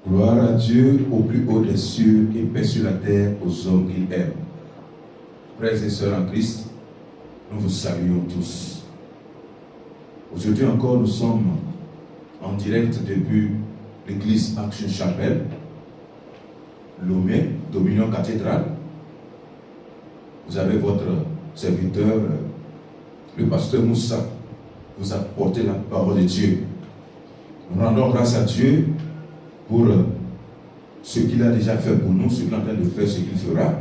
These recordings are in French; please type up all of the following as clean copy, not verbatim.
Gloire à Dieu au plus haut des cieux et paix sur la terre aux hommes qu'il aime. Frères et sœurs en Christ, nous vous saluons tous. Aujourd'hui encore, nous sommes en direct depuis l'église Action Chapelle, Lomé, Dominion Cathédrale. Vous avez votre serviteur, le pasteur Moussa, vous apportez la parole de Dieu. Nous rendons grâce à Dieu pour ce qu'il a déjà fait pour nous, ce qu'il est en train de faire, ce qu'il fera.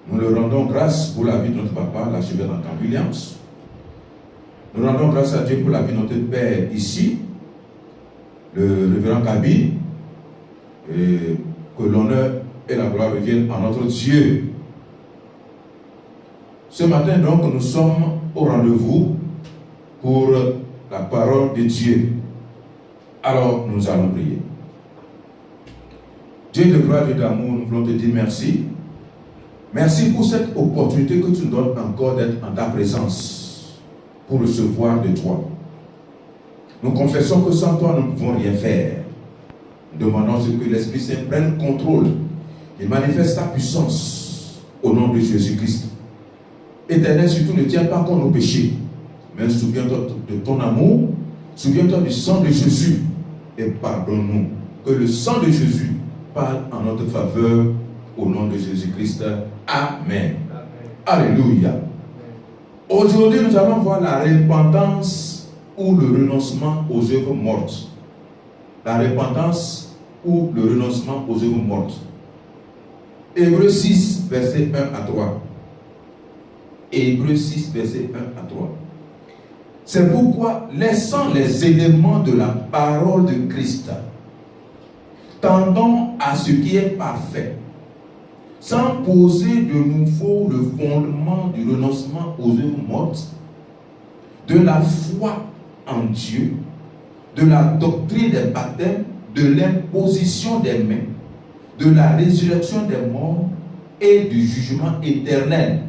Nous le rendons grâce pour la vie de notre papa, l'archevêque Antoine Williams. Nous rendons grâce à Dieu pour la vie de notre père ici, le révérend Kabi, et que l'honneur et la gloire reviennent à notre Dieu. Ce matin donc, nous sommes au rendez-vous pour la parole de Dieu. Alors, nous allons prier. Dieu de gloire et d'amour, nous voulons te dire merci. Merci pour cette opportunité que tu nous donnes encore d'être en ta présence pour recevoir de toi. Nous confessons que sans toi, nous ne pouvons rien faire. Nous demandons que l'Esprit Saint prenne contrôle et manifeste ta puissance au nom de Jésus-Christ. Éternel, surtout ne tiens pas compte nos péchés, mais souviens-toi de ton amour, souviens-toi du sang de Jésus et pardonne-nous. Que le sang de Jésus parle en notre faveur au nom de Jésus-Christ. Amen. Alléluia. Aujourd'hui, nous allons voir la repentance ou le renoncement aux œuvres mortes. La repentance ou le renoncement aux œuvres mortes. Hébreux 6, verset 1 à 3. Hébreux 6, verset 1 à 3. C'est pourquoi, laissant les éléments de la parole de Christ, tendons à ce qui est parfait, sans poser de nouveau le fondement du renoncement aux œuvres mortes, de la foi en Dieu, de la doctrine des baptêmes, de l'imposition des mains, de la résurrection des morts et du jugement éternel.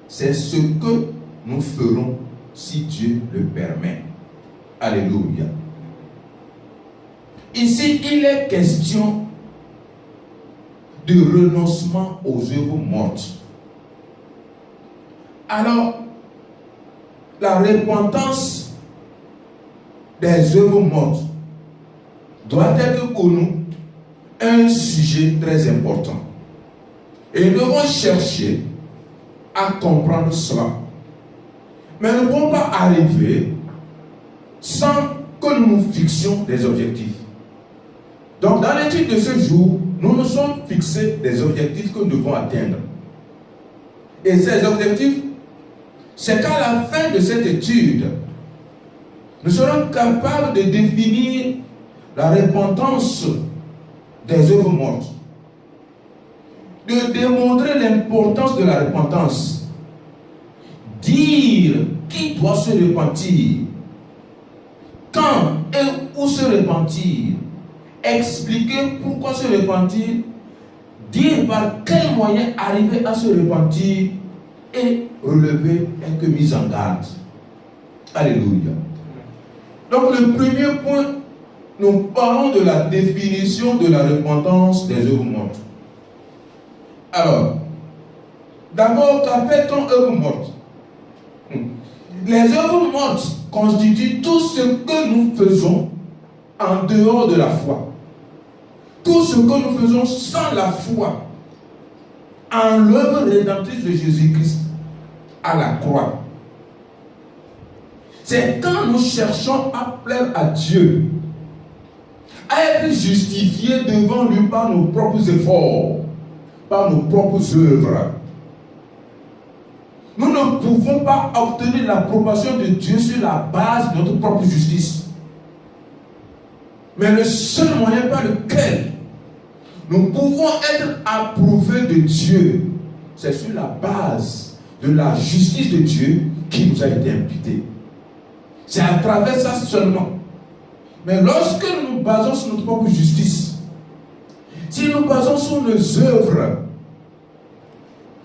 C'est ce que nous ferons si Dieu le permet. Alléluia. Ici, il est question de renoncement aux œuvres mortes. Alors, la repentance des œuvres mortes doit être pour nous un sujet très important. Et nous devons chercher à comprendre cela. Mais nous ne pouvons pas arriver sans que nous nous fixions des objectifs. Donc, dans l'étude de ce jour, nous nous sommes fixés des objectifs que nous devons atteindre. Et ces objectifs, c'est qu'à la fin de cette étude, nous serons capables de définir la repentance des œuvres mortes, de démontrer l'importance de la repentance, dire qui doit se repentir, quand et où se repentir, expliquer pourquoi se repentir, dire par quel moyen arriver à se repentir et relever quelques mises en garde. Alléluia. Donc le premier point, nous parlons de la définition de la repentance des œuvres mortes. Alors, d'abord, qu'appelle-t-on œuvres mortes? Les œuvres mortes constituent tout ce que nous faisons en dehors de la foi. Tout ce que nous faisons sans la foi en l'œuvre rédemptrice de Jésus-Christ à la croix. C'est quand nous cherchons à plaire à Dieu, à être justifiés devant lui par nos propres efforts, par nos propres œuvres. Nous ne pouvons pas obtenir l'approbation de Dieu sur la base de notre propre justice. Mais le seul moyen par lequel nous pouvons être approuvés de Dieu, c'est sur la base de la justice de Dieu qui nous a été imputée. C'est à travers ça seulement. Mais lorsque nous nous basons sur notre propre justice, si nous basons sur nos œuvres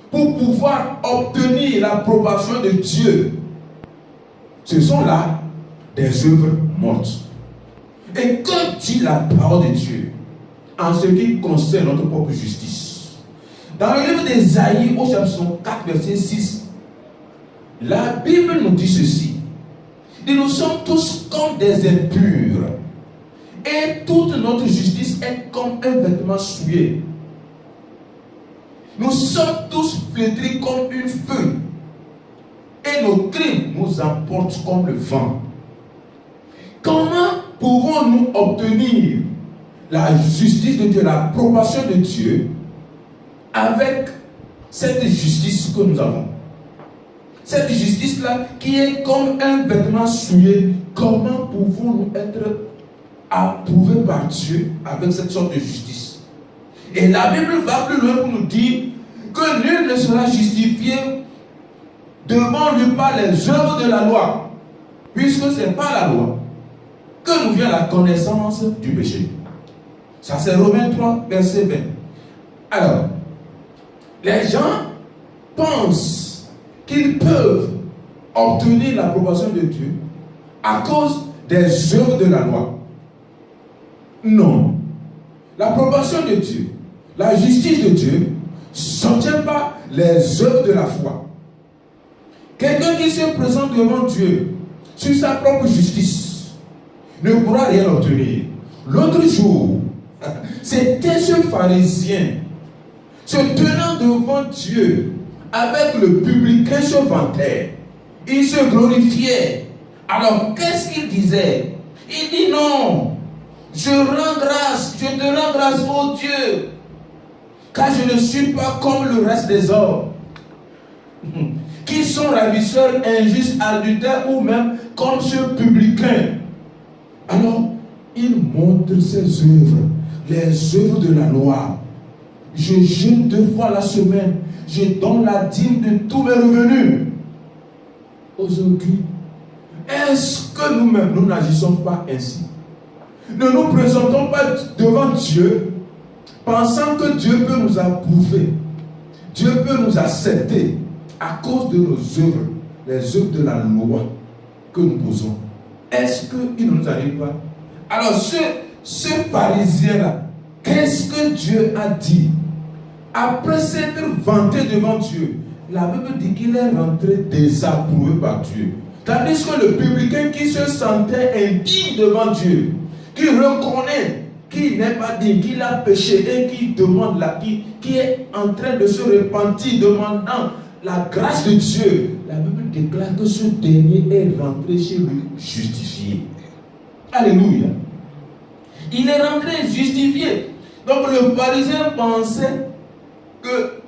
pour pouvoir obtenir l'approbation de Dieu, ce sont là des œuvres mortes. Et que dit la parole de Dieu en ce qui concerne notre propre justice? Dans le livre d'Ésaïe, au chapitre 4, verset 6, la Bible nous dit ceci. Nous sommes tous comme des impurs, et toute notre justice est comme un vêtement souillé. Nous sommes tous flétris comme une feuille, et nos crimes nous emportent comme le vent. Comment pouvons-nous obtenir la justice de Dieu, l'approbation de Dieu, avec cette justice que nous avons? Cette justice-là qui est comme un vêtement souillé, comment pouvons-nous être approuvés par Dieu avec cette sorte de justice? Et la Bible va plus loin pour nous dire que nul ne sera justifié devant lui par les œuvres de la loi, puisque ce n'est pas la loi que nous vient la connaissance du péché. Ça c'est Romains 3, verset 20. Alors, les gens pensent qu'ils peuvent obtenir l'approbation de Dieu à cause des œuvres de la loi. Non. L'approbation de Dieu, la justice de Dieu, ne s'obtient pas les œuvres de la foi. Quelqu'un qui se présente devant Dieu sur sa propre justice ne pourra rien obtenir. L'autre jour, c'était ce pharisien se tenant devant Dieu avec le publicain se vantait. Il se glorifiait. Alors, qu'est-ce qu'il disait? Il dit non, je te rends grâce, ô Dieu, car je ne suis pas comme le reste des hommes, qui sont ravisseurs, injustes, adultères, ou même comme ce publicain. Alors, il montre ses œuvres, les œuvres de la loi. Je jeûne 2 fois la semaine, je donne la dîme de tous mes revenus. Aujourd'hui, est-ce que nous-mêmes, nous n'agissons pas ainsi? Ne nous présentons pas devant Dieu pensant que Dieu peut nous approuver, Dieu peut nous accepter à cause de nos œuvres, les œuvres de la loi que nous posons. Est-ce qu'il ne nous arrive pas? Alors ce pharisien-là, qu'est-ce que Dieu a dit? Après s'être vanté devant Dieu, la Bible dit qu'il est rentré désapprouvé par Dieu. Tandis que le publicain qui se sentait indigne devant Dieu, qui reconnaît qu'il n'est pas digne, qu'il a péché et qui demande qui est en train de se repentir, demandant la grâce de Dieu, la Bible déclare que ce dernier est rentré chez lui justifié. Alléluia. Il est rentré justifié. Donc le pharisien pensait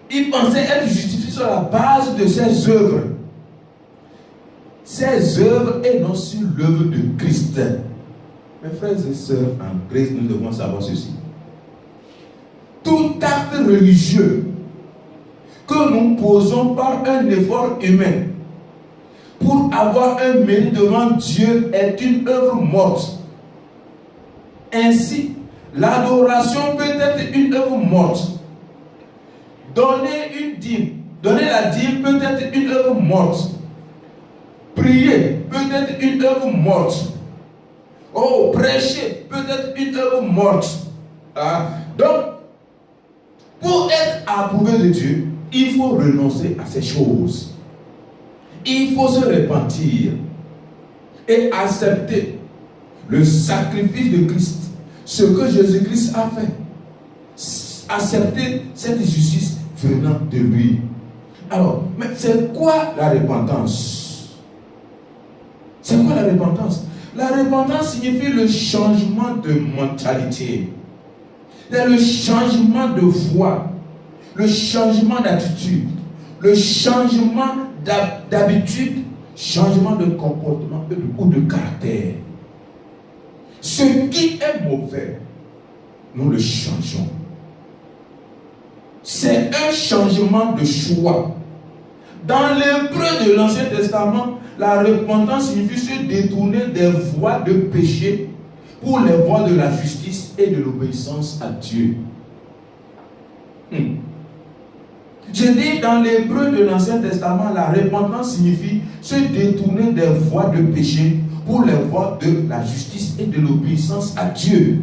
être justifié sur la base de ses œuvres. Ses œuvres et non sur l'œuvre de Christ. Mes frères et sœurs en Christ, nous devons savoir ceci. Tout acte religieux que nous posons par un effort humain pour avoir un mérite devant Dieu est une œuvre morte. Ainsi, l'adoration peut être une œuvre morte. Donner la dîme peut être une œuvre morte. Prier peut être une œuvre morte. Oh, prêcher peut être une œuvre morte. Donc, pour être approuvé de Dieu, il faut renoncer à ces choses. Il faut se repentir et accepter le sacrifice de Christ, ce que Jésus-Christ a fait. Accepter cette justice venant de lui. Alors, mais c'est quoi la repentance? C'est quoi la repentance? La repentance signifie le changement de mentalité. C'est le changement de foi, le changement d'attitude, le changement d'habitude, changement de comportement ou de caractère. Ce qui est mauvais, nous le changeons. C'est un changement de choix. Dans l'hébreu de l'Ancien Testament, la repentance signifie se détourner des voies de péché pour les voies de la justice et de l'obéissance à Dieu. Je dis dans l'hébreu de l'Ancien Testament, la repentance signifie se détourner des voies de péché pour les voies de la justice et de l'obéissance à Dieu.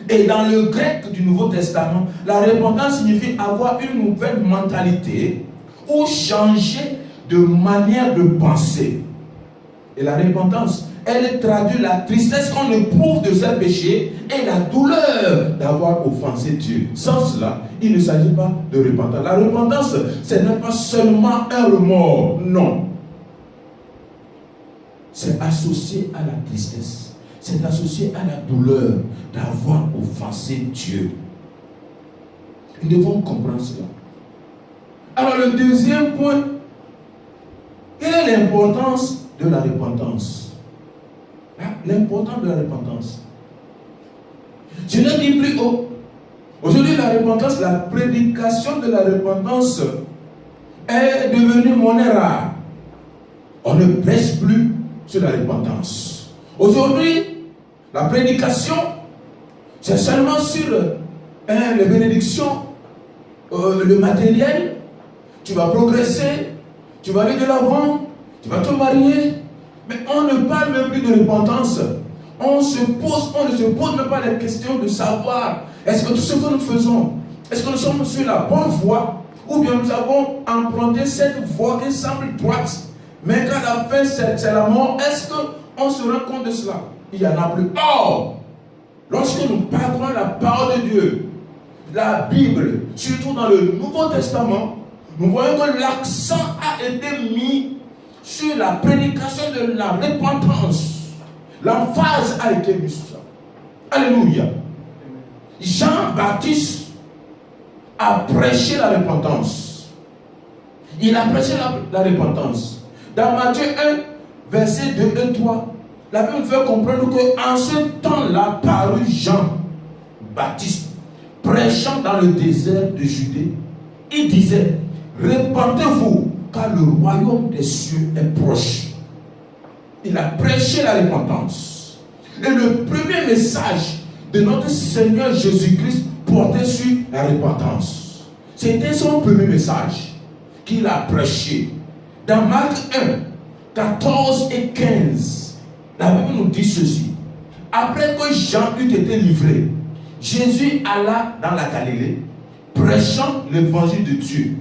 Et dans le grec du Nouveau Testament, la repentance signifie avoir une nouvelle mentalité ou changer de manière de penser. Et la repentance, elle traduit la tristesse qu'on éprouve de ses péchés et la douleur d'avoir offensé Dieu. Sans cela, il ne s'agit pas de repentance. La repentance, ce n'est pas seulement un remords, non. C'est associé à la tristesse. C'est associé à la douleur d'avoir offensé Dieu. Nous devons comprendre cela. Alors le deuxième point, quelle est l'importance de la repentance? L'importance de la repentance. Je l'ai dit plus haut. Aujourd'hui, la repentance, la prédication de la repentance est devenue monnaie rare. On ne prêche plus sur la repentance. Aujourd'hui, la prédication, c'est seulement sur les bénédictions, le matériel. Tu vas progresser, tu vas aller de l'avant, tu vas te marier. Mais on ne parle même plus de repentance. On ne se pose même pas la question de savoir est-ce que tout ce que nous faisons, est-ce que nous sommes sur la bonne voie, ou bien nous avons emprunté cette voie qui semble droite, mais qu'à la fin c'est la mort. Est-ce qu'on se rend compte de cela? Il n'y en a plus. Or, lorsque nous parlons la parole de Dieu, la Bible, surtout dans le Nouveau Testament, nous voyons que l'accent a été mis sur la prédication de la repentance. L'emphase a été mise sur ça. Alléluia. Jean-Baptiste a prêché la repentance. Il a prêché la repentance. Dans Matthieu 1, verset 2 et 3, la Bible fait comprendre qu'en ce temps-là parut Jean-Baptiste, prêchant dans le désert de Judée. Il disait, repentez-vous, car le royaume des cieux est proche. Il a prêché la repentance. Et le premier message de notre Seigneur Jésus-Christ portait sur la repentance. C'était son premier message qu'il a prêché. Dans Marc 1, 14 et 15, la Bible nous dit ceci. Après que Jean eut été livré, Jésus alla dans la Galilée, prêchant l'évangile de Dieu.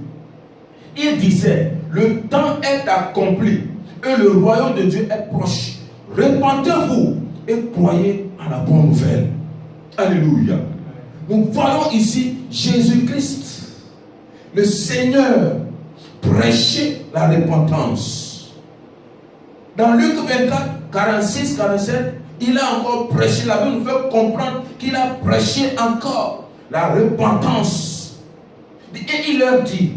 Il disait, le temps est accompli et le royaume de Dieu est proche. Repentez-vous et croyez à la bonne nouvelle. Alléluia. Nous voyons ici Jésus-Christ, le Seigneur, prêcher la repentance. Dans Luc 24, 46, 47, il a encore prêché. La Bible nous fait comprendre qu'il a prêché encore la repentance. Et il leur dit,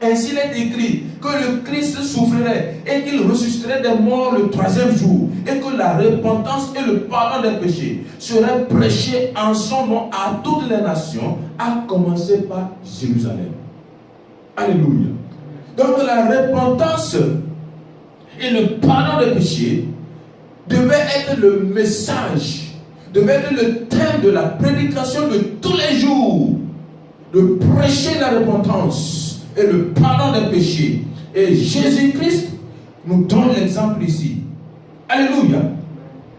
ainsi il est écrit que le Christ souffrirait et qu'il ressusciterait des morts le troisième jour et que la repentance et le pardon des péchés seraient prêchés en son nom à toutes les nations, à commencer par Jérusalem. Alléluia. Donc la repentance et le pardon des péchés devait être le message, devait être le thème de la prédication de tous les jours, de prêcher la repentance et le pardon des péchés. Et Jésus-Christ nous donne l'exemple ici. Alléluia.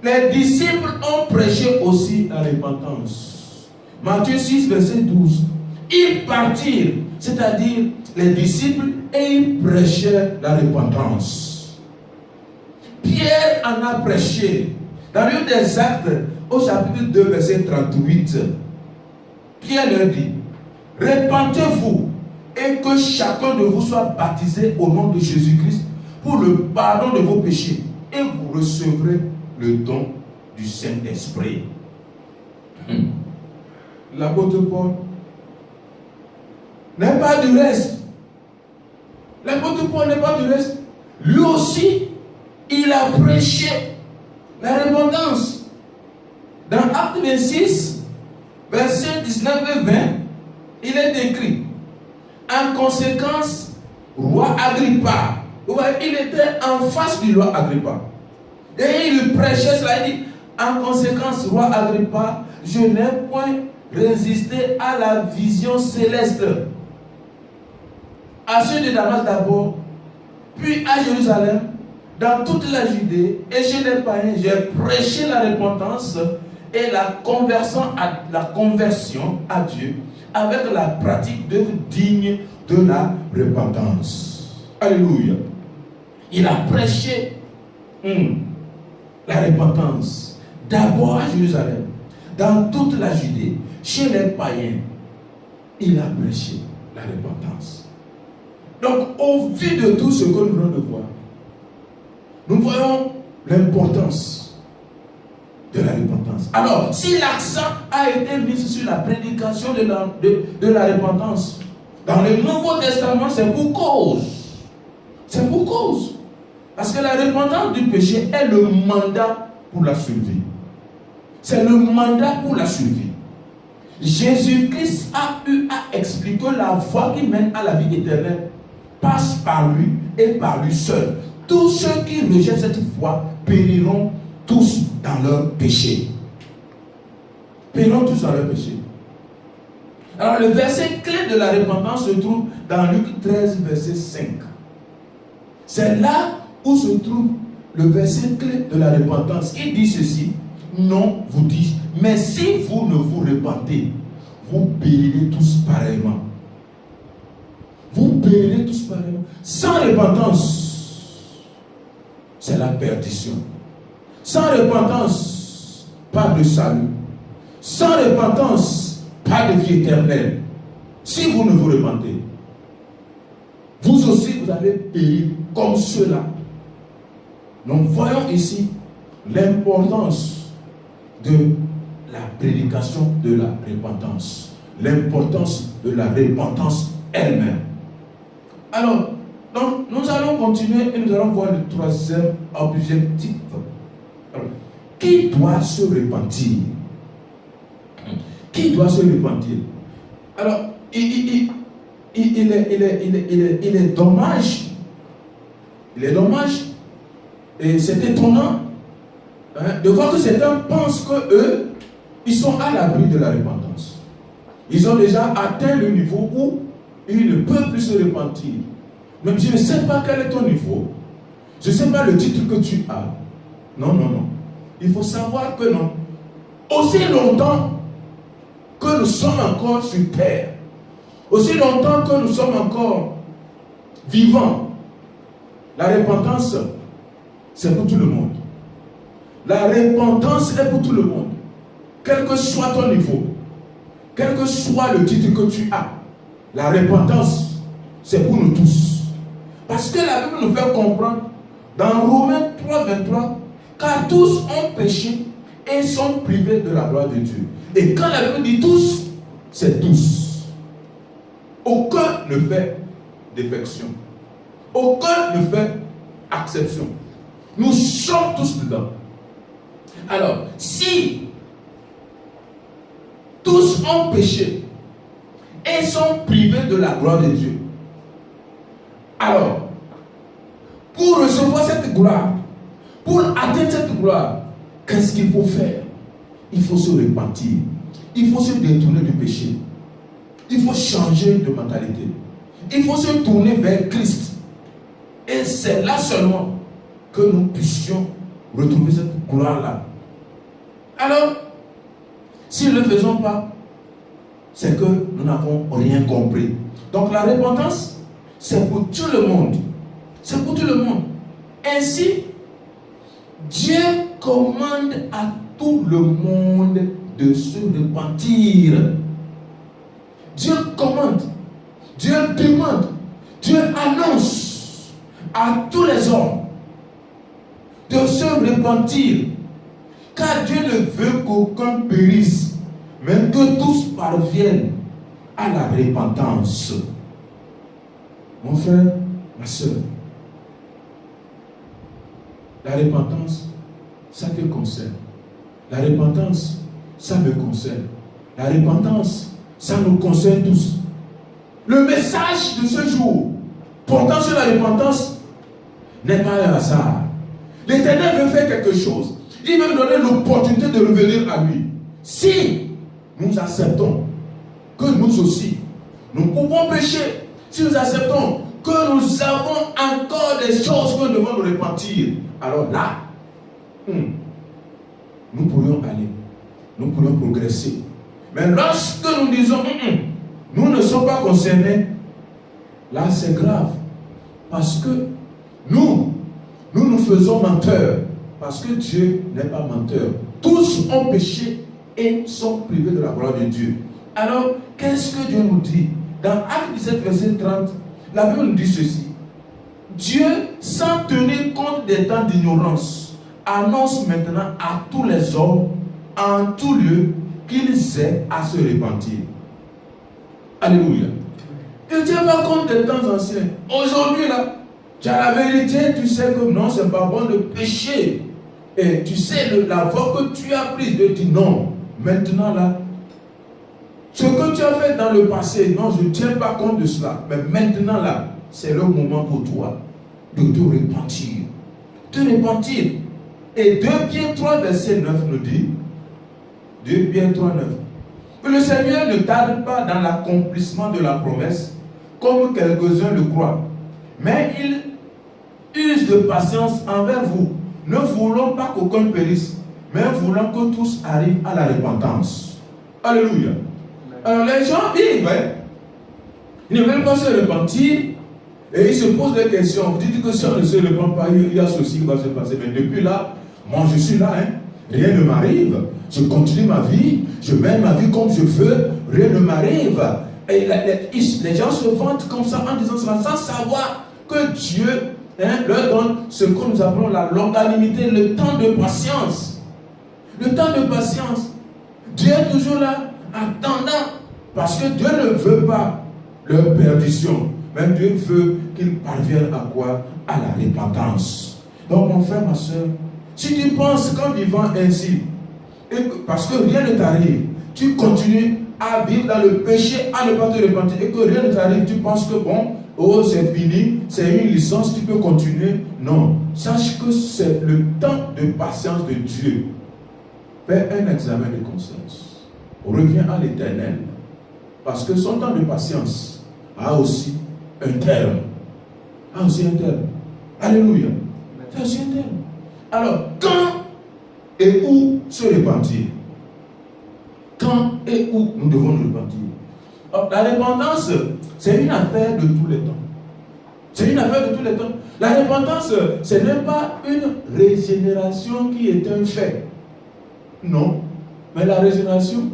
Les disciples ont prêché aussi la repentance. Matthieu 6, verset 12. Ils partirent, c'est-à-dire les disciples, et ils prêchaient la repentance. Pierre en a prêché. Dans le livre des Actes, au chapitre 2, verset 38, Pierre leur dit, repentez-vous et que chacun de vous soit baptisé au nom de Jésus-Christ pour le pardon de vos péchés et vous recevrez le don du Saint-Esprit. L'apôtre Paul n'est pas du reste. L'apôtre Paul n'est pas du reste. Lui aussi, il a prêché la repentance. Dans Acte 26, verset 19 et 20, il est écrit, en conséquence, roi Agrippa, il était en face du roi Agrippa. Et il prêchait cela, il dit, en conséquence, roi Agrippa, je n'ai point résisté à la vision céleste. À ceux de Damas d'abord, puis à Jérusalem, dans toute la Judée et chez les païens, j'ai prêché la repentance et la conversion à Dieu avec la pratique d'œuvres dignes de la repentance. Alléluia. Il a prêché la repentance d'abord à Jérusalem, dans toute la Judée, chez les païens. Il a prêché la repentance. Donc, au vu de tout ce que nous venons de voir, nous voyons l'importance de la repentance. Alors, si l'accent a été mis sur la prédication de la repentance, dans le Nouveau Testament, c'est pour cause. C'est pour cause. Parce que la repentance du péché est le mandat pour la survie. C'est le mandat pour la survie. Jésus-Christ a eu à expliquer que la voie qui mène à la vie éternelle passe par lui et par lui seul. Tous ceux qui rejettent cette voie périront tous dans leur péché. Périront tous dans leur péché. Alors le verset clé de la repentance se trouve dans Luc 13, verset 5. C'est là où se trouve le verset clé de la repentance. Il dit ceci: non, vous dis, mais si vous ne vous repentez, vous périrez tous pareillement. Vous périrez tous pareillement. Sans repentance, c'est la perdition. Sans repentance, pas de salut. Sans repentance, pas de vie éternelle. Si vous ne vous repentez, vous aussi vous allez périr comme ceux-là. Nous voyons ici l'importance de la prédication de la repentance. L'importance de la repentance elle-même. Alors, donc, nous allons continuer et nous allons voir le troisième objectif. Alors, qui doit se repentir? Qui doit se repentir? Alors, il est dommage. Il est dommage. Et c'est étonnant de voir que certains pensent qu'eux, ils sont à l'abri de la repentance. Ils ont déjà atteint le niveau où ils ne peuvent plus se repentir. Même si je ne sais pas quel est ton niveau, je ne sais pas le titre que tu as. Non, non, non. Il faut savoir que non. Aussi longtemps que nous sommes encore sur terre, aussi longtemps que nous sommes encore vivants, la repentance, c'est pour tout le monde. La repentance est pour tout le monde. Quel que soit ton niveau, quel que soit le titre que tu as, la repentance, c'est pour nous tous. Parce que la Bible nous fait comprendre, dans Romains 3, 23, car tous ont péché et sont privés de la gloire de Dieu. Et quand la Bible dit tous, c'est tous. Aucun ne fait défection. Aucun ne fait exception. Nous sommes tous dedans. Alors, si tous ont péché et sont privés de la gloire de Dieu, alors, pour recevoir cette gloire, pour atteindre cette gloire, qu'est-ce qu'il faut faire? Il faut se repentir. Il faut se détourner du péché. Il faut changer de mentalité. Il faut se tourner vers Christ. Et c'est là seulement que nous puissions retrouver cette gloire-là. Alors, si nous ne le faisons pas, c'est que nous n'avons rien compris. Donc la repentance, c'est pour tout le monde. C'est pour tout le monde. Ainsi, Dieu commande à tout le monde de se repentir. Dieu commande, Dieu demande, Dieu annonce à tous les hommes de se repentir, car Dieu ne veut qu'aucun périsse, mais que tous parviennent à la repentance. Mon frère, ma soeur, la repentance, ça te concerne. La repentance, ça me concerne. La repentance, ça nous concerne tous. Le message de ce jour, portant sur la repentance, n'est pas un hasard. L'Éternel veut faire quelque chose. Il veut nous donner l'opportunité de revenir à lui. Si nous acceptons que nous aussi, nous pouvons pécher, si nous acceptons que nous avons encore des choses que nous devons nous repentir, alors là, nous pourrions aller, nous pourrions progresser. Mais lorsque nous disons, nous ne sommes pas concernés, là c'est grave. Parce que nous nous faisons menteurs. Parce que Dieu n'est pas menteur. Tous ont péché et sont privés de la gloire de Dieu. Alors, qu'est-ce que Dieu nous dit? Dans Actes 17, verset 30, la Bible nous dit ceci. Dieu, sans tenir compte des temps d'ignorance, annonce maintenant à tous les hommes, en tout lieu, qu'ils aient à se repentir. Alléluia. Ne tiens pas compte des temps anciens. Aujourd'hui, là, tu as la vérité, tu sais que non, c'est pas bon de pécher. Et tu sais la voie que tu as prise de dire non. Maintenant, là, ce que tu as fait dans le passé, non, je ne tiens pas compte de cela. Mais maintenant, là, c'est le moment pour toi de te repentir. Te repentir. Et 2 Pierre 3, verset 9 nous dit, 2 Pierre 3, 9, que le Seigneur ne tarde pas dans l'accomplissement de la promesse, comme quelques-uns le croient. Mais il use de patience envers vous, ne voulant pas qu'aucun périsse, mais voulant que tous arrivent à la repentance. Alléluia. Alors les gens vivent, ils ne veulent pas se repentir, et ils se posent des questions. Vous dites que si on ne se repent pas, il y a ceci qui va se passer. Mais depuis là, moi je suis là, rien ne m'arrive. Je continue ma vie, je mène ma vie comme je veux, rien ne m'arrive. Et les gens se vantent comme ça en disant cela, sans savoir que Dieu leur donne ce que nous appelons la longanimité, le temps de patience. Le temps de patience. Dieu est toujours là, attendant, parce que Dieu ne veut pas leur perdition, mais Dieu veut qu'ils parviennent à quoi? À la repentance. Donc mon frère, ma soeur, si tu penses qu'en vivant ainsi, parce que rien ne t'arrive, tu continues à vivre dans le péché, à ne pas te repentir, et que rien ne t'arrive, tu penses que bon, oh c'est fini, c'est une licence, tu peux continuer. Non, sache que c'est le temps de patience de Dieu. Fais un examen de conscience. Reviens à l'Éternel. Parce que son temps de patience a aussi un terme. A aussi un terme. Alléluia. C'est aussi un terme. Alors, quand et où se repentir? Quand et où nous devons nous repentir? Alors, la repentance, c'est une affaire de tous les temps. C'est une affaire de tous les temps. La repentance, ce n'est pas une régénération qui est un fait. Non. Mais la régénération,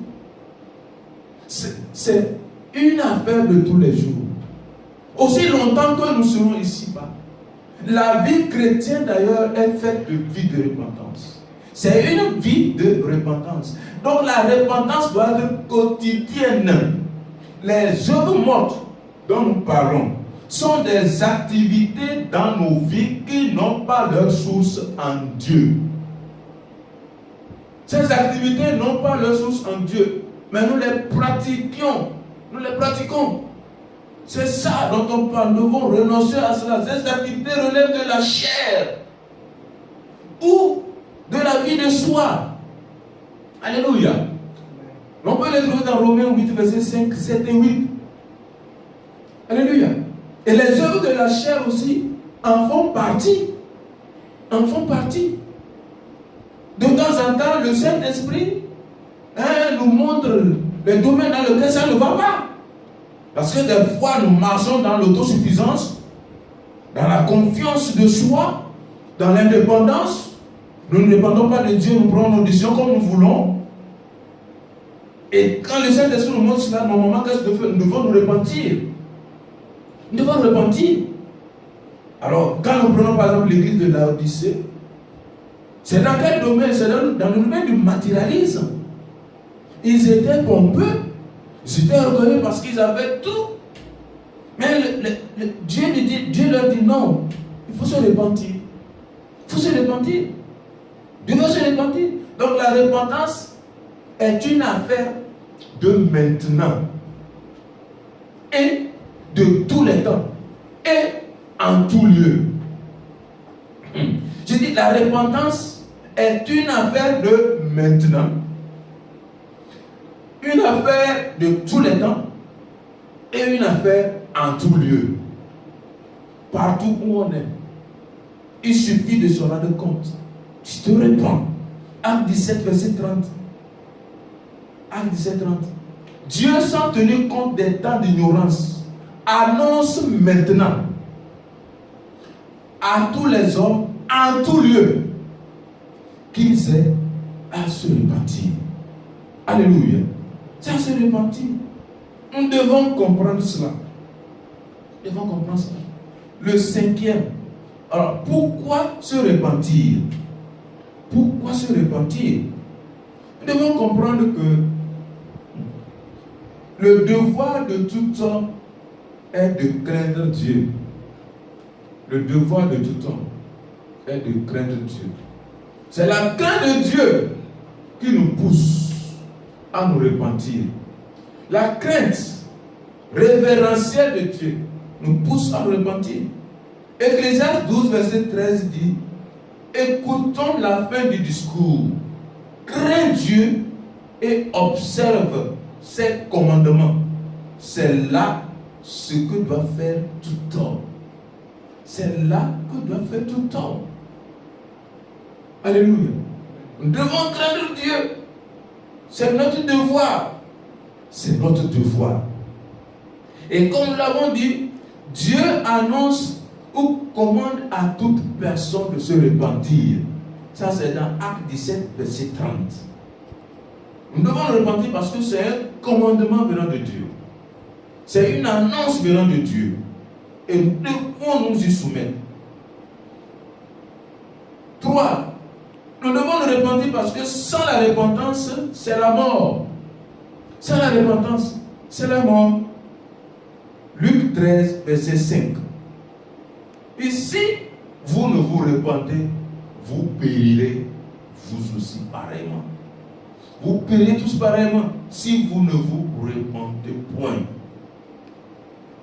c'est une affaire de tous les jours. Aussi longtemps que nous serons ici-bas. La vie chrétienne d'ailleurs est faite de vie de repentance. C'est une vie de repentance. Donc la repentance doit être quotidienne. Les œuvres mortes dont nous parlons sont des activités dans nos vies qui n'ont pas leur source en Dieu. Ces activités n'ont pas leur source en Dieu, mais nous les pratiquions. Nous les pratiquons. C'est ça dont on parle. Nous devons renoncer à cela. Ces activités relèvent de la chair ou de la vie de soi. Alléluia. On peut les trouver dans Romains 8, versets 5, 7 et 8. Alléluia. Et les œuvres de la chair aussi en font partie. En font partie. De temps en temps, le Saint-Esprit nous montre les domaines dans lesquels ça ne va pas. Parce que des fois, nous marchons dans l'autosuffisance, dans la confiance de soi, dans l'indépendance. Nous ne dépendons pas de Dieu, nous prenons nos décisions comme nous voulons. Et quand le Saint-Esprit nous montre cela, normalement, qu'est-ce que nous devons nous repentir? Nous devons nous repentir. Alors, quand nous prenons par exemple l'église de Laodicée, c'est dans quel domaine? C'est dans le domaine du matérialisme. Ils étaient pompeux, ils étaient orgueilleux parce qu'ils avaient tout. Mais Dieu leur dit non, il faut se repentir. Il faut se repentir. Dieu veut se repentir. Donc la repentance est une affaire de maintenant et de tous les temps et en tout lieu. Je dis la repentance est une affaire de maintenant, une affaire de tous les temps et une affaire en tout lieu. partout où on est. Il suffit de se rendre compte. Tu te répands. Acte 17, verset 30. Acte 17, 30. Dieu, sans tenir compte des temps d'ignorance, annonce maintenant à tous les hommes, en tout lieu, qu'ils aient à se repentir. Alléluia. C'est à se repentir. Nous devons comprendre cela. Nous devons comprendre cela. Le cinquième. Alors, pourquoi se repentir? Pourquoi se repentir? Nous devons comprendre que le devoir de tout homme est de craindre Dieu. Le devoir de tout homme est de craindre Dieu. C'est la crainte de Dieu qui nous pousse à nous repentir. La crainte révérentielle de Dieu nous pousse à nous repentir. Ecclésiaste 12, verset 13 dit: écoutons la fin du discours. Crains Dieu et observe ses commandements. C'est là ce que doit faire tout homme. C'est là que doit faire tout homme. Alléluia. Nous devons craindre Dieu. C'est notre devoir. C'est notre devoir. Et comme nous l'avons dit, Dieu annonce ou commande à toute personne de se repentir. Ça, c'est dans Acte 17, verset 30. Nous devons nous repentir parce que c'est un commandement venant de Dieu. C'est une annonce venant de Dieu. Et nous devons nous y soumettre. 3. Nous devons nous repentir parce que sans la repentance, c'est la mort. Sans la repentance, c'est la mort. Luc 13, verset 5. Et si vous ne vous repentez, vous périrez vous aussi pareillement. Vous périrez tous pareillement si vous ne vous repentez point.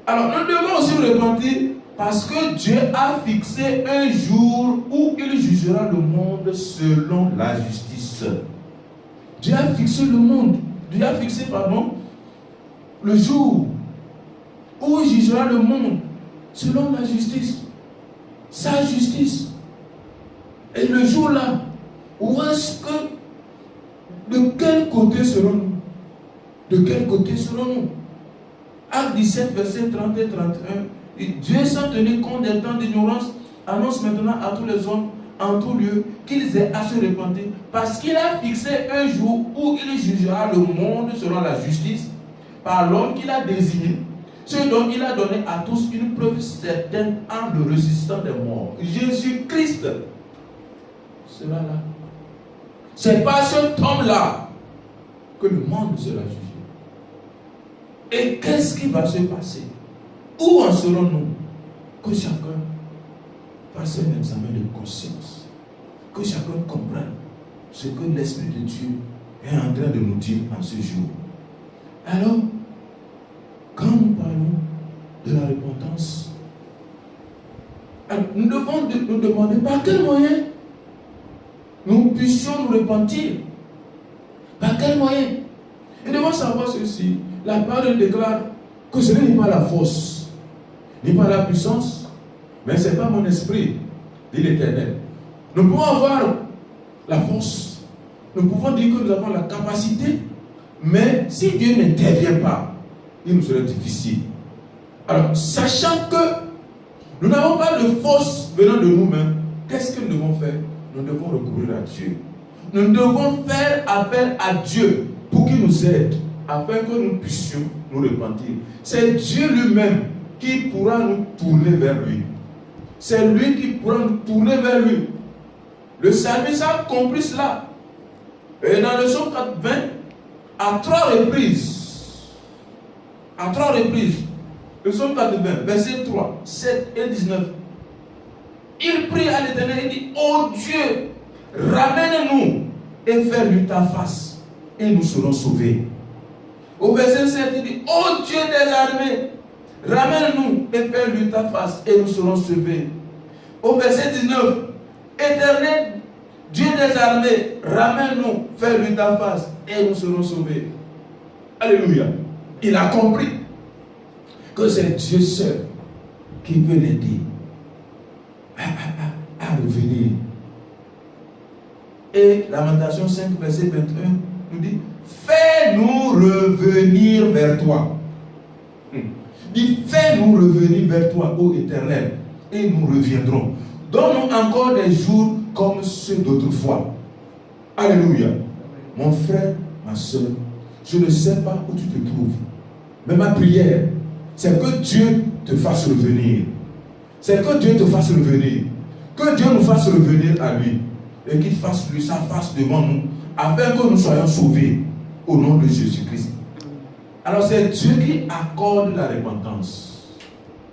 Alors nous devons aussi nous repentir parce que Dieu a fixé un jour où il jugera le monde selon la justice. Dieu a fixé le monde. Dieu a fixé, le jour où il jugera le monde selon la justice. Sa justice. Et le jour là, où est-ce que, de quel côté serons-nous? De quel côté serons-nous? Acte 17, verset 30 et 31. Et Dieu, sans tenir compte des temps d'ignorance, annonce maintenant à tous les hommes, en tout lieu, qu'ils aient à se repentir, parce qu'il a fixé un jour où il jugera le monde selon la justice, par l'homme qu'il a désigné, ce dont il a donné à tous une preuve certaine en le ressuscitant des morts. Jésus-Christ sera là. C'est par cet homme-là que le monde sera jugé. Et qu'est-ce qui va se passer? Où en serons-nous? Que chacun fasse un examen de conscience. Que chacun comprenne ce que l'Esprit de Dieu est en train de nous dire en ce jour. Alors, quand nous parlons de la repentance, nous devons nous demander par quel moyen nous puissions nous repentir. Par quel moyen? Nous devons savoir ceci. La parole déclare que ce n'est pas la force, ni pas la puissance, mais ce n'est pas mon esprit, dit l'Éternel. Nous pouvons avoir la force, nous pouvons dire que nous avons la capacité, mais si Dieu n'intervient pas, il nous sera difficile. Alors, sachant que nous n'avons pas de force venant de nous-mêmes, qu'est-ce que nous devons faire? Nous devons recourir à Dieu. Nous devons faire appel à Dieu pour qu'il nous aide, afin que nous puissions nous repentir. C'est Dieu lui-même qui pourra nous tourner vers lui. C'est lui qui pourra nous tourner vers lui. Le psalmiste a compris cela. Et dans le psaume 80, à trois reprises, le psaume 80, verset 3, 7 et 19, il prie à l'Éternel et dit: ô Dieu, ramène-nous et fais-lui ta face, et nous serons sauvés. Au verset 7, il dit: ô Dieu des armées, ramène-nous et fais-lui ta face, et nous serons sauvés. Au verset 19, Éternel, Dieu des armées, ramène-nous, fais-lui ta face, et nous serons sauvés. Alléluia. Il a compris que c'est Dieu seul qui peut l'aider revenir. Et Lamentation 5, verset 21 nous dit, fais-nous revenir vers toi. Dit, fais-nous revenir vers toi, ô Éternel, et nous reviendrons. Donne-nous encore des jours comme ceux d'autrefois. Alléluia. Mon frère, ma soeur, je ne sais pas où tu te trouves, mais ma prière, c'est que Dieu te fasse revenir. C'est que Dieu te fasse revenir. Que Dieu nous fasse revenir à lui. Et qu'il fasse lui sa face devant nous, afin que nous soyons sauvés au nom de Jésus-Christ. Alors c'est Dieu qui accorde la repentance.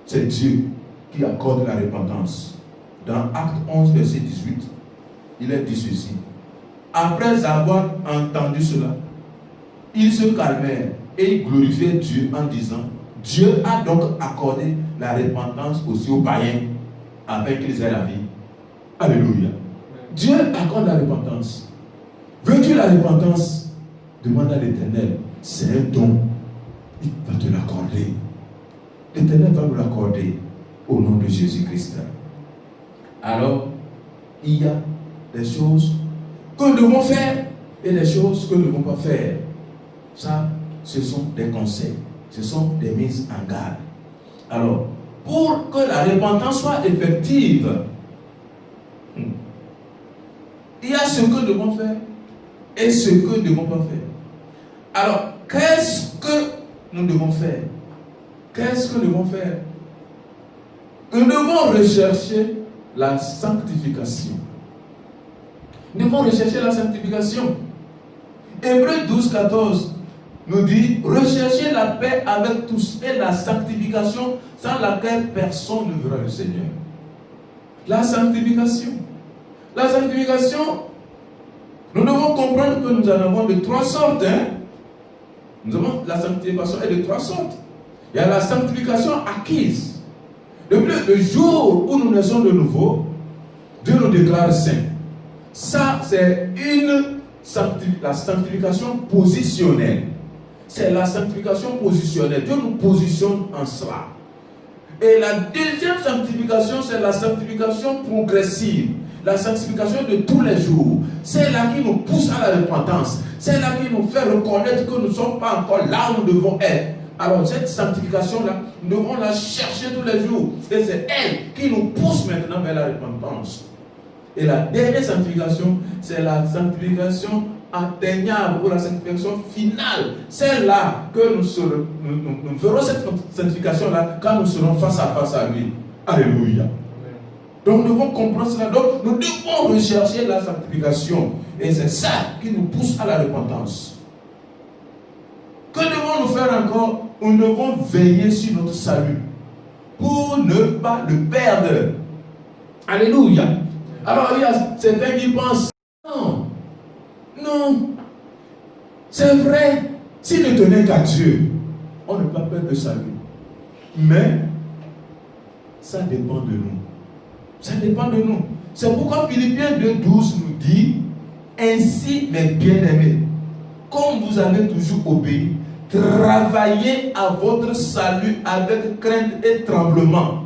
C'est Dieu qui accorde la repentance. Dans Acte 11, verset 18, il est dit ceci. Après avoir entendu cela, ils se calmèrent et ils glorifiaient Dieu en disant, Dieu a donc accordé la repentance aussi aux païens, afin qu'ils aient la vie. Alléluia. Dieu accorde la repentance. Veux-tu la repentance? Demande à l'Éternel. C'est un don. Il va te l'accorder. L'Éternel va nous l'accorder au nom de Jésus-Christ. Alors, il y a des choses que nous devons faire et des choses que nous ne devons pas faire. Ça, ce sont des conseils. Ce sont des mises en garde. Alors, pour que la repentance soit effective, il y a ce que nous devons faire et ce que nous ne devons pas faire. Alors, qu'est-ce que nous devons faire? Qu'est-ce que nous devons faire? Nous devons rechercher la sanctification. Nous devons rechercher la sanctification. Hébreux 12, 14 nous dit, recherchez la paix avec tous et la sanctification sans laquelle personne ne verra le Seigneur. La sanctification. La sanctification, nous devons comprendre que nous en avons de trois sortes. La sanctification est de trois sortes. Il y a la sanctification acquise. Depuis le jour où nous naissons de nouveau, Dieu nous déclare saints. Ça, c'est la sanctification positionnelle. C'est la sanctification positionnelle. Dieu nous positionne en cela. Et la deuxième sanctification, c'est la sanctification progressive. La sanctification de tous les jours. C'est là qui nous pousse à la repentance. C'est là qui nous fait reconnaître que nous ne sommes pas encore là où nous devons être. Alors cette sanctification-là, nous devons la chercher tous les jours. Et c'est elle qui nous pousse maintenant vers la repentance. Et la dernière sanctification, c'est la sanctification atteignable ou la sanctification finale. C'est là que nous ferons cette sanctification-là quand nous serons face à face à lui. Alléluia. Donc nous devons comprendre cela. Donc nous devons rechercher la sanctification. Et c'est ça qui nous pousse à la repentance. Que devons-nous faire encore? Nous devons veiller sur notre salut pour ne pas le perdre. Alléluia. Alors il y a certains qui pensent, non, c'est vrai, s'il ne tenait qu'à Dieu, on ne peut pas perdre le salut. Mais ça dépend de nous. Ça dépend de nous. C'est pourquoi Philippiens 2,12 nous dit, ainsi mes bien-aimés, comme vous avez toujours obéi, travaillez à votre salut avec crainte et tremblement.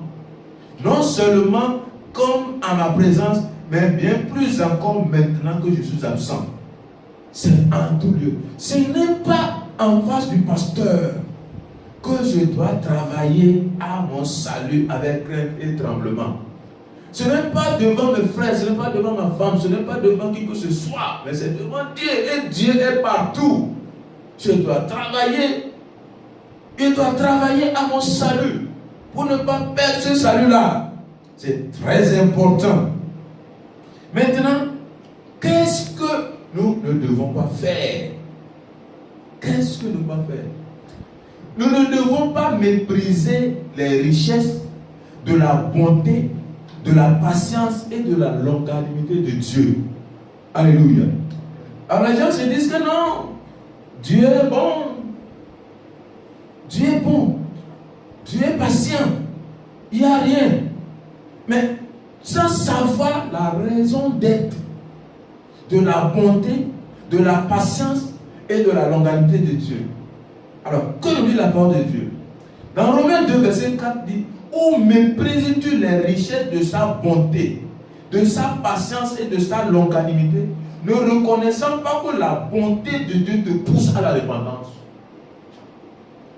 Non seulement comme à ma présence, mais bien plus encore maintenant que je suis absent. C'est en tout lieu. Ce n'est pas en face du pasteur que je dois travailler à mon salut avec crainte et tremblement. Ce n'est pas devant mes frères, ce n'est pas devant ma femme, ce n'est pas devant qui que ce soit, mais c'est devant Dieu. Et Dieu est partout. Je dois travailler. Il doit travailler à mon salut pour ne pas perdre ce salut-là. C'est très important. Maintenant, qu'est-ce que nous ne devons pas faire? Qu'est-ce que nous ne devons pas faire? Nous ne devons pas mépriser les richesses de la bonté, de la patience et de la longanimité de Dieu. Alléluia. Alors les gens se disent que non, Dieu est bon. Dieu est bon. Dieu est patient. Il n'y a rien. Mais sans savoir la raison d'être de la bonté, de la patience et de la longanimité de Dieu. Alors, que nous dit la parole de Dieu? Dans Romains 2, verset 4 dit, où méprises-tu les richesses de sa bonté, de sa patience et de sa longanimité, ne reconnaissant pas que la bonté de Dieu te pousse à la repentance.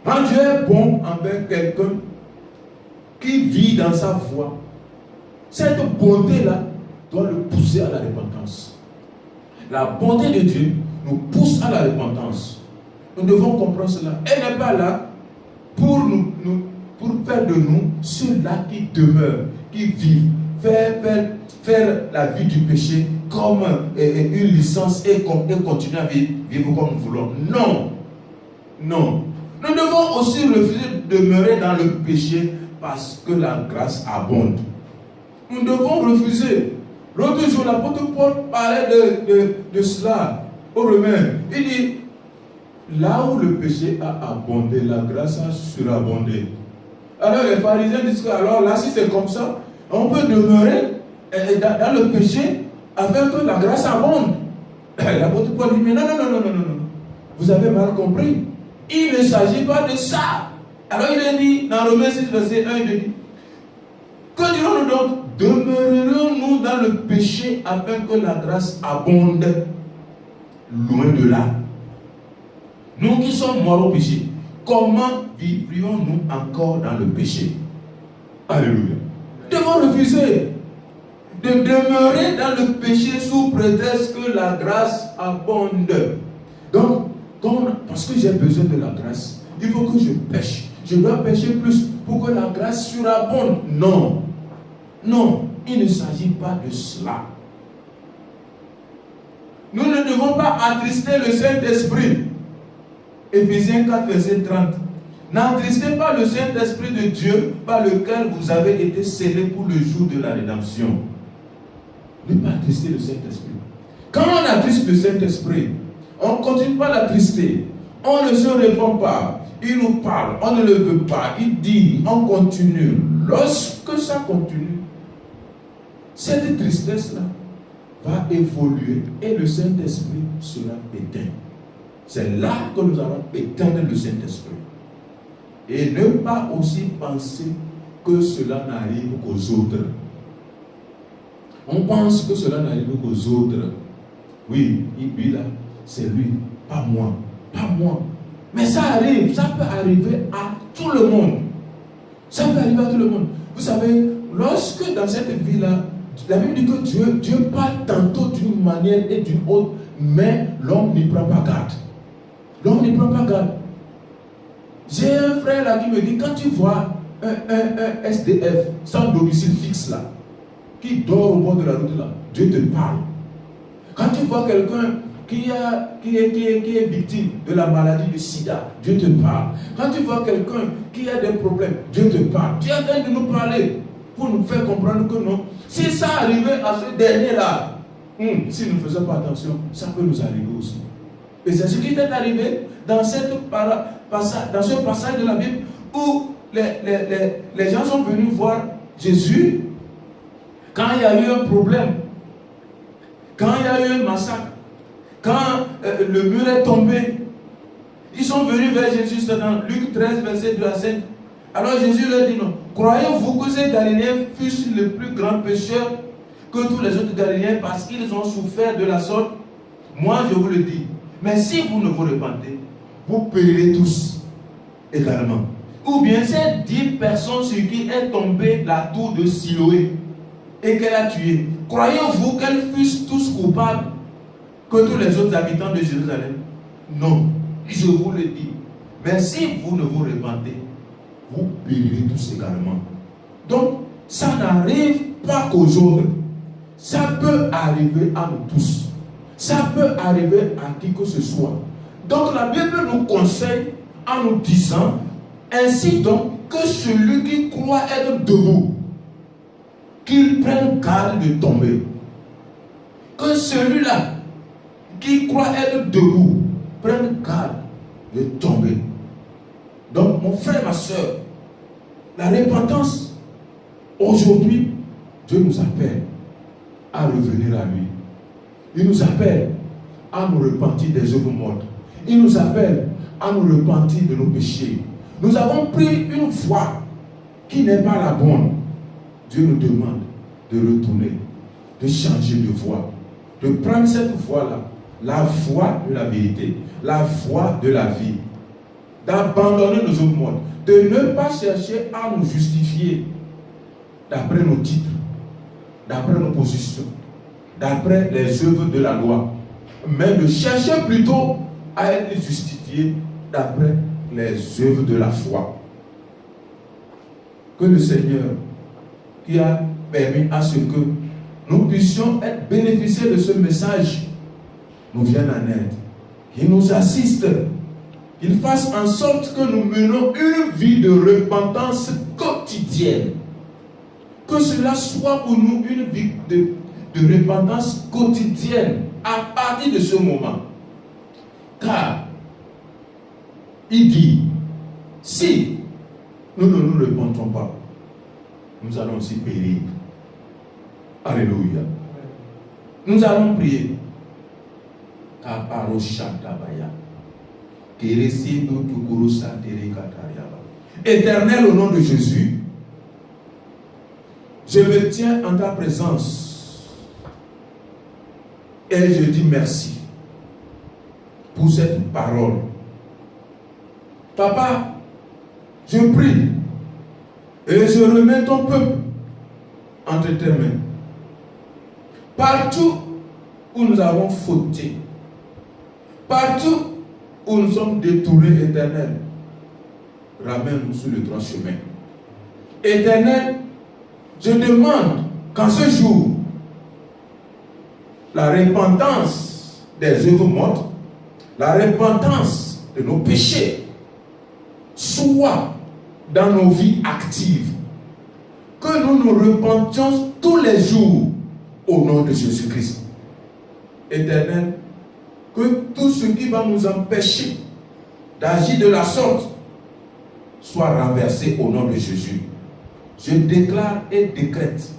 Quand Dieu est bon envers quelqu'un qui vit dans sa foi, cette bonté-là doit le pousser à la repentance. La bonté de Dieu nous pousse à la repentance. Nous devons comprendre cela. Elle n'est pas là pour faire de nous ceux-là qui demeurent, qui vivent, faire la vie du péché comme une licence et continuer à vivre comme nous voulons. Non. Non. Nous devons aussi refuser de demeurer dans le péché parce que la grâce abonde. Nous devons refuser. L'autre jour, l'apôtre Paul parlait de cela aux Romains. Il dit, là où le péché a abondé, la grâce a surabondé. Alors les pharisiens disent que, alors là, si c'est comme ça, on peut demeurer dans le péché afin que la grâce abonde. L'apôtre Paul dit, mais non. Vous avez mal compris. Il ne s'agit pas de ça. Alors il est dit dans Romains 6, verset 1, il dit, que dirons-nous donc? Demeurerons-nous dans le péché afin que la grâce abonde? Loin de là. Nous qui sommes morts au péché, comment vivrions-nous encore dans le péché? Alléluia. Devons refuser de demeurer dans le péché sous prétexte que la grâce abonde. Donc, parce que j'ai besoin de la grâce, il faut que je pêche. Je dois pécher plus pour que la grâce surabonde. Non, il ne s'agit pas de cela. Nous ne devons pas attrister le Saint-Esprit. Éphésiens 4, verset 30. N'attristez pas le Saint-Esprit de Dieu par lequel vous avez été scellés pour le jour de la rédemption. Ne pas attrister le Saint-Esprit. Quand on attriste le Saint-Esprit, on ne continue pas à l'attrister. On ne se répond pas. Il nous parle, on ne le veut pas. Il dit, on continue. Lorsque ça continue, cette tristesse-là va évoluer et le Saint-Esprit sera éteint. C'est là que nous allons éteindre le Saint-Esprit. Et ne pas aussi penser que cela n'arrive qu'aux autres. On pense que cela n'arrive qu'aux autres. Oui, lui là, c'est lui, pas moi. Mais ça arrive, ça peut arriver à tout le monde. Ça peut arriver à tout le monde. Vous savez, lorsque dans cette vie-là, la Bible dit que Dieu parle tantôt d'une manière et d'une autre, mais l'homme n'y prend pas garde. L'homme n'y prend pas garde. J'ai un frère là qui me dit, quand tu vois un SDF sans domicile fixe là, qui dort au bord de la route là, Dieu te parle. Quand tu vois quelqu'un qui est victime de la maladie du sida, Dieu te parle. Quand tu vois quelqu'un qui a des problèmes, Dieu te parle. Tu es en train de nous parler pour nous faire comprendre que non. Si ça arrivait à ce dernier-là, si nous ne faisons pas attention, ça peut nous arriver aussi. Et c'est ce qui est arrivé dans ce passage de la Bible où les gens sont venus voir Jésus quand il y a eu un problème, quand il y a eu un massacre, quand le mur est tombé. Ils sont venus vers Jésus dans Luc 13, verset 2 à 5. Alors Jésus leur dit non. Croyez-vous que ces Galiléens fussent les plus grands pécheurs que tous les autres Galiléens parce qu'ils ont souffert de la sorte? Moi je vous le dis. Mais si vous ne vous repentez, vous périrez tous également. Ou bien ces 10 personnes sur qui est tombée la tour de Siloé et qu'elle a tué, croyez-vous qu'elles fussent tous coupables que tous les autres habitants de Jérusalem? Non, je vous le dis. Mais si vous ne vous repentez, vous périrez tous également. Donc, ça n'arrive pas qu'aux autres. Ça peut arriver à nous tous. Ça peut arriver à qui que ce soit. Donc, la Bible nous conseille en nous disant, ainsi donc, que celui qui croit être debout, qu'il prenne garde de tomber. Que celui-là qui croit être debout prenne garde de tomber. Donc, mon frère, ma soeur, la repentance, aujourd'hui, Dieu nous appelle à revenir à lui. Il nous appelle à nous repentir des œuvres mortes. Il nous appelle à nous repentir de nos péchés. Nous avons pris une voie qui n'est pas la bonne. Dieu nous demande de retourner de changer de voie, de prendre cette voie-là, la voie de la vérité, la voie de la vie, d'abandonner nos autres modes, de ne pas chercher à nous justifier d'après nos titres, d'après nos positions, d'après les œuvres de la loi, mais de chercher plutôt à être justifié d'après les œuvres de la foi. Que le Seigneur, qui a permis à ce que nous puissions être bénéficiaires de ce message, nous vienne en aide, qu'il nous assiste, qu'il fasse en sorte que nous menons une vie de repentance quotidienne. Que cela soit pour nous une vie de repentance quotidienne à partir de ce moment. Car il dit, si nous ne nous repentons pas, nous allons aussi périr. Alléluia. Nous allons prier. Éternel, au nom de Jésus, je me tiens en ta présence et je dis merci pour cette parole. Papa, je prie et je remets ton peuple entre tes mains. Partout où nous avons fauté, partout où nous sommes détournés, Éternel, ramène-nous sur le droit chemin. Éternel, je demande qu'en ce jour, la repentance des œuvres mortes, la repentance de nos péchés, soit dans nos vies actives. Que nous nous repentions tous les jours au nom de Jésus-Christ. Éternel, que tout ce qui va nous empêcher d'agir de la sorte soit renversé au nom de Jésus. Je déclare et décrète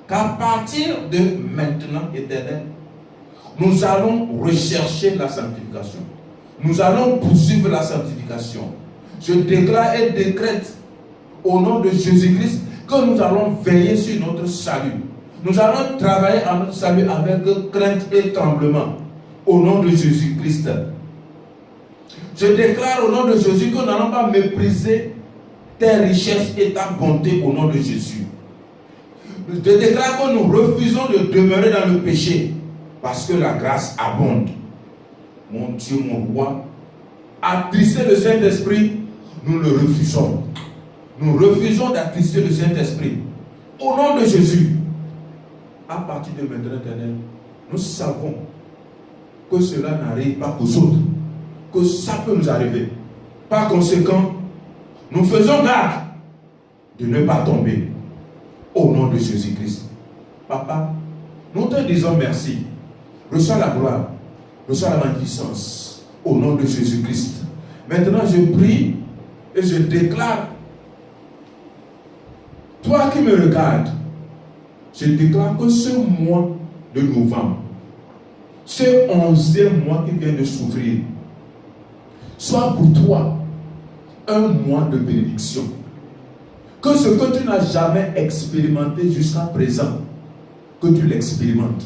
qu'à partir de maintenant, Éternel, nous allons rechercher la sanctification. Nous allons poursuivre la sanctification. Je déclare et décrète au nom de Jésus-Christ que nous allons veiller sur notre salut. Nous allons travailler à notre salut avec crainte et tremblement au nom de Jésus-Christ. Je déclare au nom de Jésus que nous n'allons pas mépriser tes richesses et ta bonté au nom de Jésus. Je déclare que nous refusons de demeurer dans le péché parce que la grâce abonde. Mon Dieu, mon roi, attrister le Saint-Esprit, nous le refusons. Nous refusons d'attrister le Saint-Esprit. Au nom de Jésus, à partir de maintenant, Éternel, nous savons que cela n'arrive pas aux autres, que ça peut nous arriver. Par conséquent, nous faisons garde de ne pas tomber. Au nom de Jésus-Christ. Papa, nous te disons merci. Reçois la gloire, reçois la magnificence. Au nom de Jésus-Christ. Maintenant, je prie et je déclare, toi qui me regardes, je déclare que ce mois de novembre, ce 11e mois qui vient de s'ouvrir, soit pour toi un mois de bénédiction. Que ce que tu n'as jamais expérimenté jusqu'à présent, que tu l'expérimentes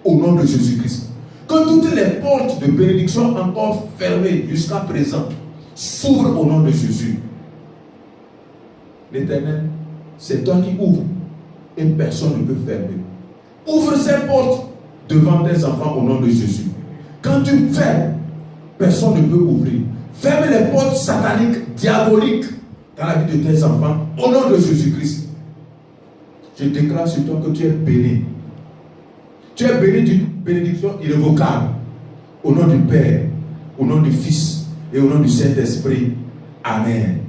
au nom de Jésus-Christ. Que toutes les portes de bénédiction encore fermées jusqu'à présent s'ouvrent au nom de Jésus. L'Éternel, c'est toi qui ouvres et personne ne peut fermer. Ouvre ces portes devant tes enfants au nom de Jésus. Quand tu fermes, personne ne peut ouvrir. Ferme les portes sataniques, diaboliques dans la vie de tes enfants au nom de Jésus-Christ. Je déclare sur toi que tu es béni. Tu es béni d'une bénédiction irrévocable. Au nom du Père, au nom du Fils et au nom du Saint-Esprit. Amen.